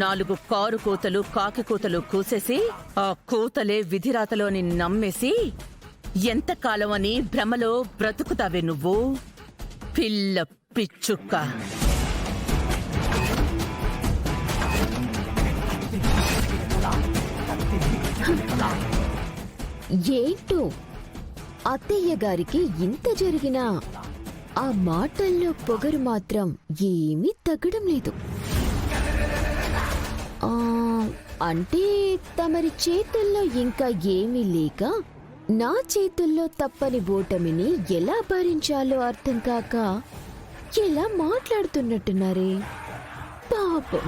నాలుగు కారు కూతలు కాకి కూతలు కూసేసి ఆ కూతలే విధిరాతలోని నమ్మేసి ఎంతకాలం అని భ్రమలో బ్రతుకుతావే నువ్వు పిల్ల పిచ్చుక్క. ఏంటో అత్తయ్య గారికి ఇంత జరిగినా ఆ మాటల్లో పొగరు మాత్రం ఏమీ తగ్గడం లేదు. అంటే తమరి చేతుల్లో ఇంకా ఏమీ లేక నా చేతుల్లో తప్పని ఓటమిని ఎలా భరించాలో అర్థం కాక ఎలా మాట్లాడుతున్నట్టున్నారే పాపం.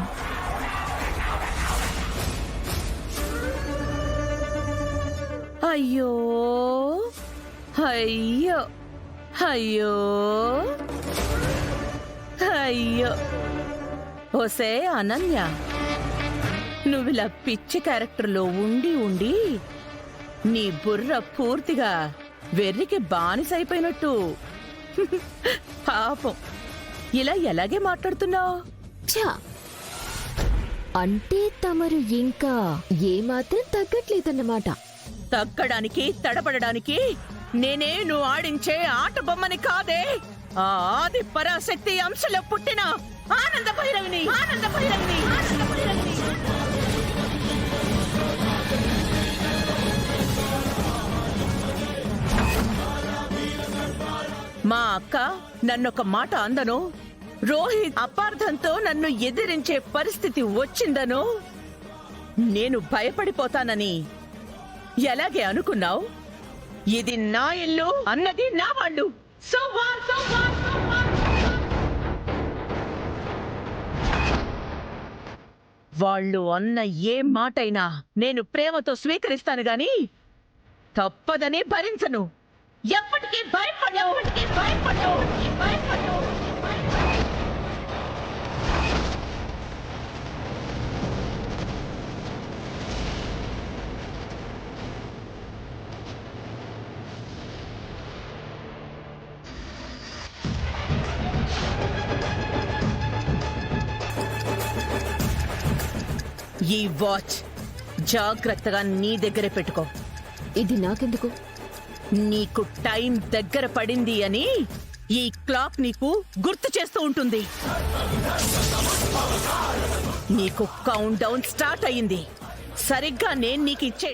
అయ్యో అయ్యో అయ్యో అయ్యో. ఓసే అనన్య, నువ్విలా పిచ్చి క్యారెక్టర్లో ఉండి ఉండి నీ బుర్ర పూర్తిగా వెర్రికి బానిసైపోయినట్టు. పాపం, ఇలా ఎలాగే మాట్లాడుతున్నావు? ఛా, అంటే తమరు ఇంకా ఏమాత్రం తగ్గట్లేదన్నమాట. తగ్గడానికి తడబడడానికి నేనే నువ్వు ఆడించే ఆట బొమ్మని కాదే, ఆ ఆది పరాశక్తి అంశలో పుట్టిన ఆనంద భైరవిని. ఆనంద భైరవిని, ఆనంద భైరవిని. మా అక్క నన్నొక మాట అందను, రోహిత్ అపార్థంతో నన్ను ఎదిరించే పరిస్థితి వచ్చిందను నేను భయపడిపోతానని ఎలాగే అనుకున్నావు? ఇది నా ఇల్లు, అన్నది నా వాళ్ళు. వాళ్ళు అన్న ఏ మాటైనా నేను ప్రేమతో స్వీకరిస్తాను గాని తప్పదని భరించను. ఎప్పటికీ భయపడవు, భయపడవు, భయపడవు. ఈ వాచ్ జాగ్రత్తగా నీ దగ్గరే పెట్టుకో. ఇది నాకెందుకు? నీకు టైం దగ్గర పడింది అని ఈ క్లాక్ నీకు గుర్తు చేస్తూ ఉంటుంది. నీకు కౌంట్ డౌన్ స్టార్ట్ అయింది. సరిగ్గా నేను నీకు ఇచ్చే